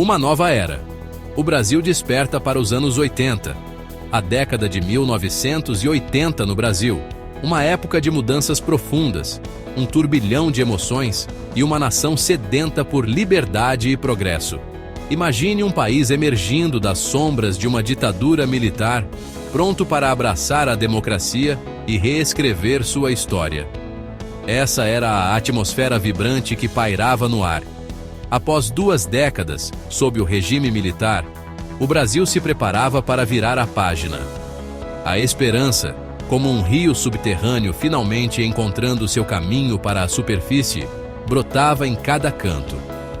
Uma nova era. O Brasil desperta para os anos 80. A década de 1980 no Brasil. Uma época de mudanças profundas, um turbilhão de emoções e uma nação sedenta por liberdade e progresso. Imagine um país emergindo das sombras de uma ditadura militar, pronto para abraçar a democracia e reescrever sua história. Essa era a atmosfera vibrante que pairava no ar. Após 2 décadas, sob o regime militar, o Brasil se preparava para virar a página. A esperança, como um rio subterrâneo finalmente encontrando seu caminho para a superfície, brotava em cada canto.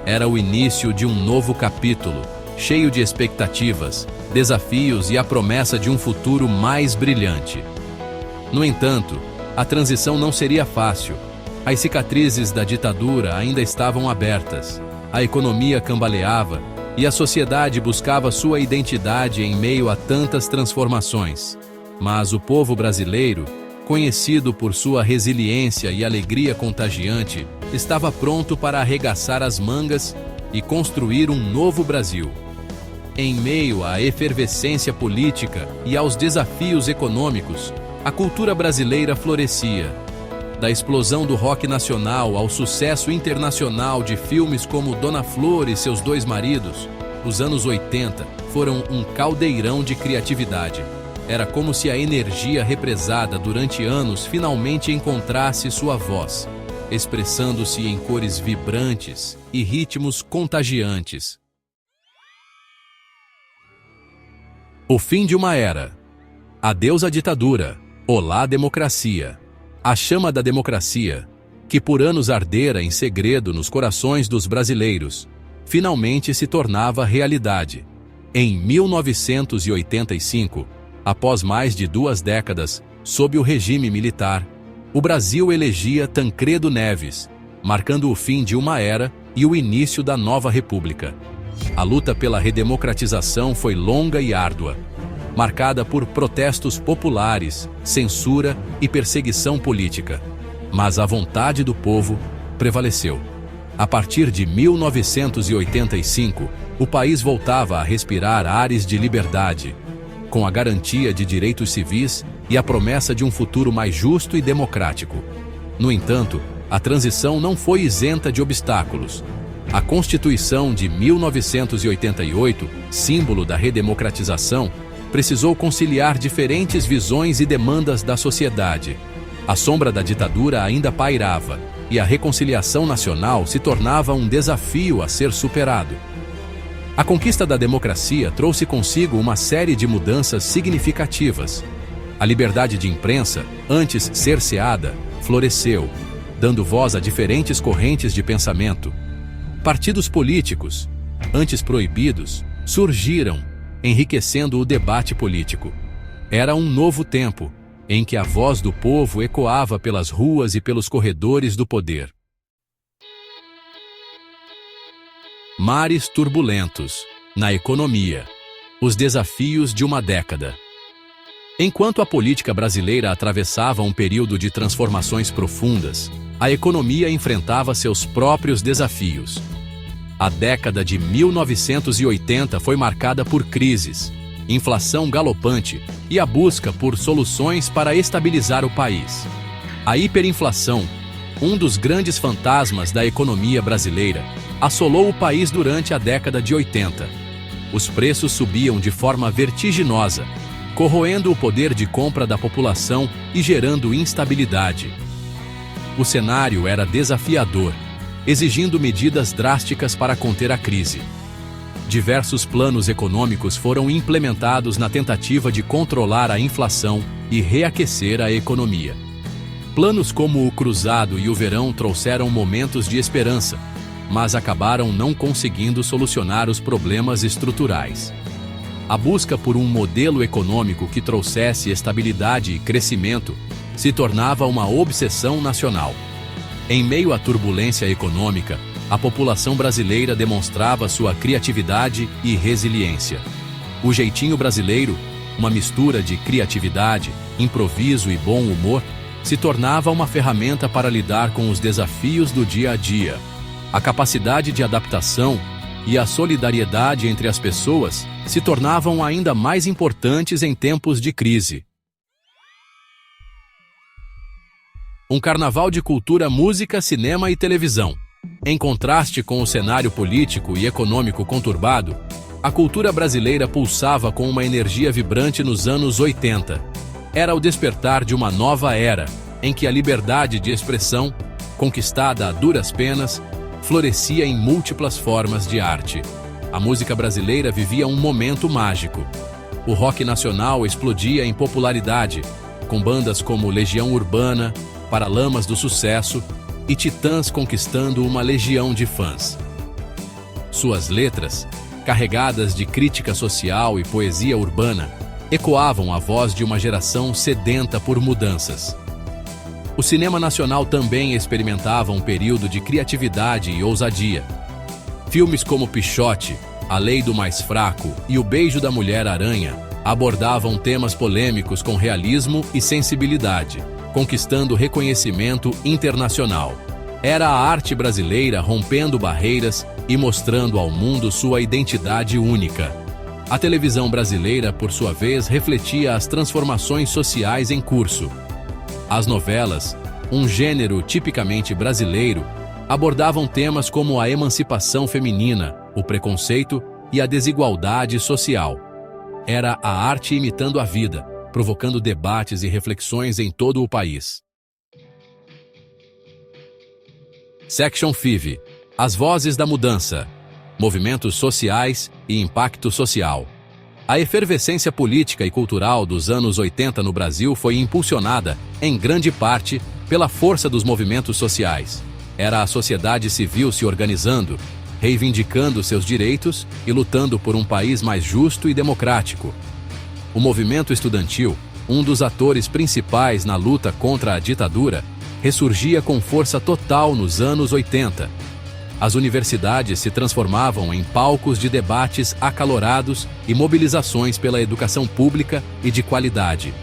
Era o início de um novo capítulo, cheio de expectativas, desafios e a promessa de um futuro mais brilhante. No entanto, a transição não seria fácil. As cicatrizes da ditadura ainda estavam abertas, a economia cambaleava e a sociedade buscava sua identidade em meio a tantas transformações. Mas o povo brasileiro, conhecido por sua resiliência e alegria contagiante, estava pronto para arregaçar as mangas e construir um novo Brasil. Em meio à efervescência política e aos desafios econômicos, a cultura brasileira florescia. Da explosão do rock nacional ao sucesso internacional de filmes como Dona Flor e Seus Dois Maridos, os anos 80 foram um caldeirão de criatividade. Era como se a energia represada durante anos finalmente encontrasse sua voz, expressando-se em cores vibrantes e ritmos contagiantes. O fim de uma era. Adeus à ditadura. Olá, democracia. A chama da democracia, que por anos ardera em segredo nos corações dos brasileiros, finalmente se tornava realidade. Em 1985, após mais de 2 décadas, sob o regime militar, o Brasil elegia Tancredo Neves, marcando o fim de uma era e o início da nova república. A luta pela redemocratização foi longa e árdua, marcada por protestos populares, censura e perseguição política. Mas a vontade do povo prevaleceu. A partir de 1985, o país voltava a respirar ares de liberdade, com a garantia de direitos civis e a promessa de um futuro mais justo e democrático. No entanto, a transição não foi isenta de obstáculos. A Constituição de 1988, símbolo da redemocratização, precisou conciliar diferentes visões e demandas da sociedade. A sombra da ditadura ainda pairava, e a reconciliação nacional se tornava um desafio a ser superado. A conquista da democracia trouxe consigo uma série de mudanças significativas. A liberdade de imprensa, antes cerceada, floresceu, dando voz a diferentes correntes de pensamento. Partidos políticos, antes proibidos, surgiram, enriquecendo o debate político. Era um novo tempo, em que a voz do povo ecoava pelas ruas e pelos corredores do poder. Mares turbulentos, na economia. Os desafios de uma década. Enquanto a política brasileira atravessava um período de transformações profundas, a economia enfrentava seus próprios desafios. A década de 1980 foi marcada por crises, inflação galopante e a busca por soluções para estabilizar o país. A hiperinflação, um dos grandes fantasmas da economia brasileira, assolou o país durante a década de 80. Os preços subiam de forma vertiginosa, corroendo o poder de compra da população e gerando instabilidade. O cenário era desafiador, exigindo medidas drásticas para conter a crise. Diversos planos econômicos foram implementados na tentativa de controlar a inflação e reaquecer a economia. Planos como o Cruzado e o Verão trouxeram momentos de esperança, mas acabaram não conseguindo solucionar os problemas estruturais. A busca por um modelo econômico que trouxesse estabilidade e crescimento se tornava uma obsessão nacional. Em meio à turbulência econômica, a população brasileira demonstrava sua criatividade e resiliência. O jeitinho brasileiro, uma mistura de criatividade, improviso e bom humor, se tornava uma ferramenta para lidar com os desafios do dia a dia. A capacidade de adaptação e a solidariedade entre as pessoas se tornavam ainda mais importantes em tempos de crise. Um carnaval de cultura, música, cinema e televisão. Em contraste com o cenário político e econômico conturbado, a cultura brasileira pulsava com uma energia vibrante nos anos 80. Era o despertar de uma nova era, em que a liberdade de expressão, conquistada a duras penas, florescia em múltiplas formas de arte. A música brasileira vivia um momento mágico. O rock nacional explodia em popularidade, com bandas como Legião Urbana, Paralamas do Sucesso e Titãs conquistando uma legião de fãs. Suas letras, carregadas de crítica social e poesia urbana, ecoavam a voz de uma geração sedenta por mudanças. O cinema nacional também experimentava um período de criatividade e ousadia. Filmes como Pichote, A Lei do Mais Fraco e O Beijo da Mulher-Aranha abordavam temas polêmicos com realismo e sensibilidade, conquistando reconhecimento internacional. Era a arte brasileira rompendo barreiras e mostrando ao mundo sua identidade única. A televisão brasileira, por sua vez, refletia as transformações sociais em curso. As novelas, um gênero tipicamente brasileiro, abordavam temas como a emancipação feminina, o preconceito e a desigualdade social. Era a arte imitando a vida, provocando debates e reflexões em todo o país. Section 5. As vozes da mudança. Movimentos sociais e impacto social. A efervescência política e cultural dos anos 80 no Brasil foi impulsionada, em grande parte, pela força dos movimentos sociais. Era a sociedade civil se organizando, reivindicando seus direitos e lutando por um país mais justo e democrático. O movimento estudantil, um dos atores principais na luta contra a ditadura, ressurgia com força total nos anos 80. As universidades se transformavam em palcos de debates acalorados e mobilizações pela educação pública e de qualidade.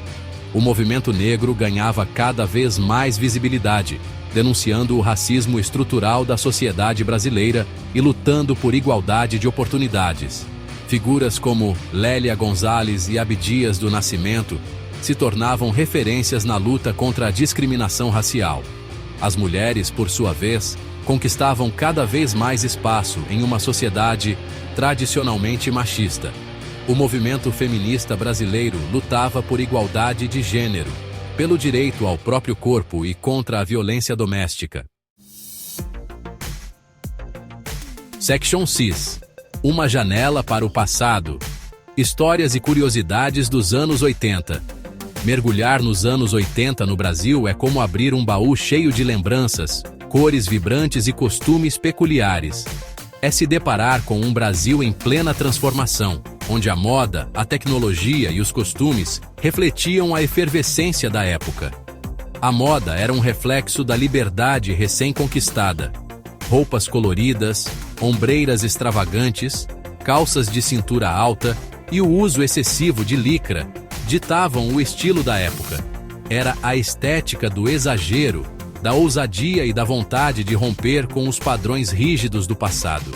O movimento negro ganhava cada vez mais visibilidade, denunciando o racismo estrutural da sociedade brasileira e lutando por igualdade de oportunidades. Figuras como Lélia Gonzalez e Abdias do Nascimento se tornavam referências na luta contra a discriminação racial. As mulheres, por sua vez, conquistavam cada vez mais espaço em uma sociedade tradicionalmente machista. O movimento feminista brasileiro lutava por igualdade de gênero, pelo direito ao próprio corpo e contra a violência doméstica. Section 6. Uma janela para o passado. Histórias e curiosidades dos anos 80. Mergulhar nos anos 80 no Brasil é como abrir um baú cheio de lembranças, cores vibrantes e costumes peculiares. É se deparar com um Brasil em plena transformação, onde a moda, a tecnologia e os costumes refletiam a efervescência da época. A moda era um reflexo da liberdade recém-conquistada. Roupas coloridas, ombreiras extravagantes, calças de cintura alta e o uso excessivo de licra ditavam o estilo da época. Era a estética do exagero, da ousadia e da vontade de romper com os padrões rígidos do passado.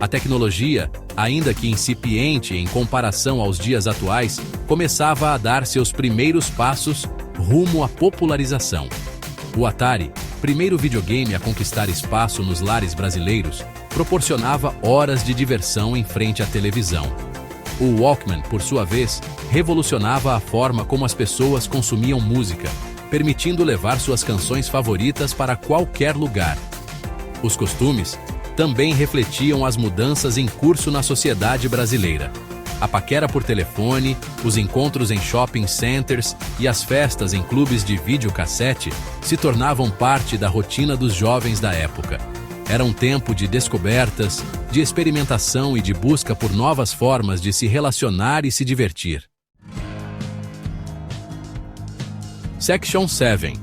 A tecnologia, ainda que incipiente em comparação aos dias atuais, começava a dar seus primeiros passos rumo à popularização. O Atari, primeiro videogame a conquistar espaço nos lares brasileiros, proporcionava horas de diversão em frente à televisão. O Walkman, por sua vez, revolucionava a forma como as pessoas consumiam música, permitindo levar suas canções favoritas para qualquer lugar. Os costumes também refletiam as mudanças em curso na sociedade brasileira. A paquera por telefone, os encontros em shopping centers e as festas em clubes de videocassete se tornavam parte da rotina dos jovens da época. Era um tempo de descobertas, de experimentação e de busca por novas formas de se relacionar e se divertir. Section 7.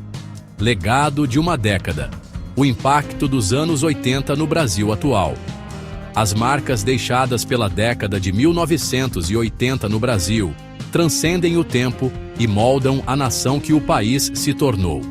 Legado de uma década. O impacto dos anos 80 no Brasil atual. As marcas deixadas pela década de 1980 no Brasil transcendem o tempo e moldam a nação que o país se tornou.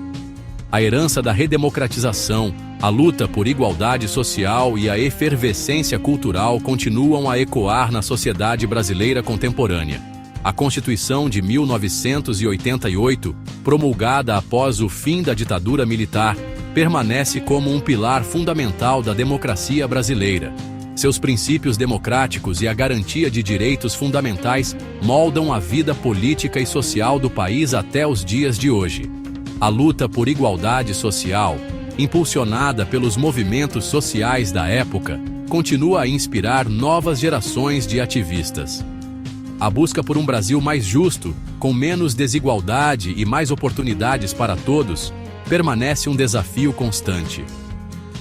A herança da redemocratização, A luta por igualdade social e a efervescência cultural continuam a ecoar na sociedade brasileira contemporânea. A Constituição de 1988, promulgada após o fim da ditadura militar, permanece como um pilar fundamental da democracia brasileira. Seus princípios democráticos e a garantia de direitos fundamentais moldam a vida política e social do país até os dias de hoje. A luta por igualdade social, impulsionada pelos movimentos sociais da época, continua a inspirar novas gerações de ativistas. A busca por um Brasil mais justo, com menos desigualdade e mais oportunidades para todos, permanece um desafio constante.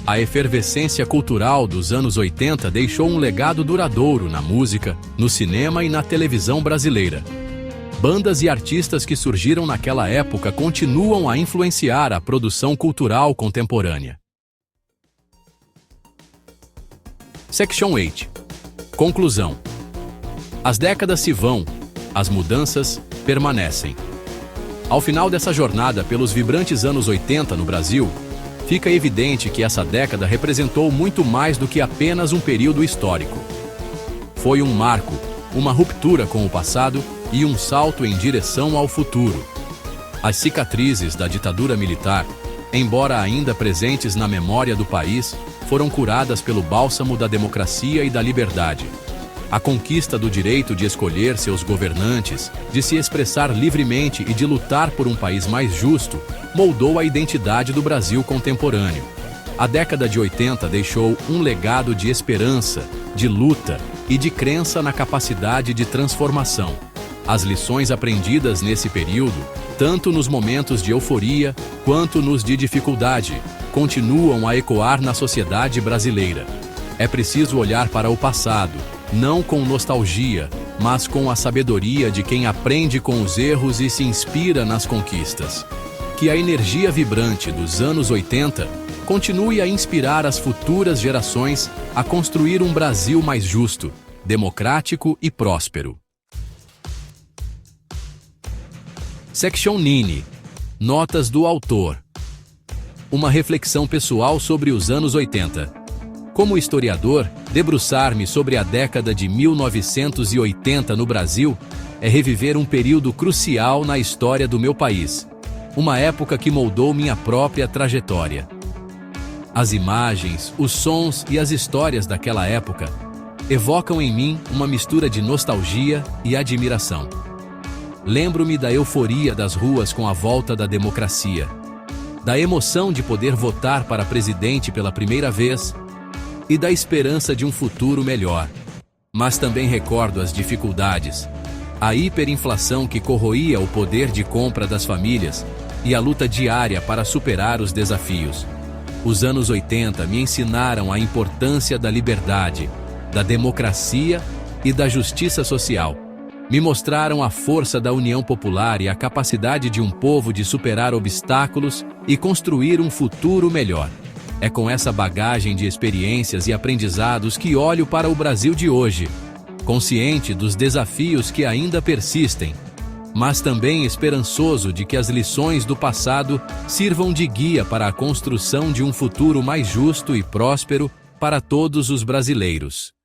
A efervescência cultural dos anos 80 deixou um legado duradouro na música, no cinema e na televisão brasileira. Bandas e artistas que surgiram naquela época continuam a influenciar a produção cultural contemporânea. Section 8. Conclusão. As décadas se vão, as mudanças permanecem. Ao final dessa jornada pelos vibrantes anos 80 no Brasil, fica evidente que essa década representou muito mais do que apenas um período histórico. Foi um marco, uma ruptura com o passado e um salto em direção ao futuro. As cicatrizes da ditadura militar, embora ainda presentes na memória do país, foram curadas pelo bálsamo da democracia e da liberdade. A conquista do direito de escolher seus governantes, de se expressar livremente e de lutar por um país mais justo, moldou a identidade do Brasil contemporâneo. A década de 80 deixou um legado de esperança, de luta e de crença na capacidade de transformação. As lições aprendidas nesse período, tanto nos momentos de euforia quanto nos de dificuldade, continuam a ecoar na sociedade brasileira. É preciso olhar para o passado, não com nostalgia, mas com a sabedoria de quem aprende com os erros e se inspira nas conquistas. Que a energia vibrante dos anos 80 continue a inspirar as futuras gerações a construir um Brasil mais justo, democrático e próspero. Section 9. Notas do autor. Uma reflexão pessoal sobre os anos 80. Como historiador, debruçar-me sobre a década de 1980 no Brasil é reviver um período crucial na história do meu país. Uma época que moldou minha própria trajetória. As imagens, os sons e as histórias daquela época evocam em mim uma mistura de nostalgia e admiração. Lembro-me da euforia das ruas com a volta da democracia, da emoção de poder votar para presidente pela primeira vez e da esperança de um futuro melhor. Mas também recordo as dificuldades, a hiperinflação que corroía o poder de compra das famílias e a luta diária para superar os desafios. Os anos 80 me ensinaram a importância da liberdade, da democracia e da justiça social. Me mostraram a força da união popular e a capacidade de um povo de superar obstáculos e construir um futuro melhor. É com essa bagagem de experiências e aprendizados que olho para o Brasil de hoje, consciente dos desafios que ainda persistem, mas também esperançoso de que as lições do passado sirvam de guia para a construção de um futuro mais justo e próspero para todos os brasileiros.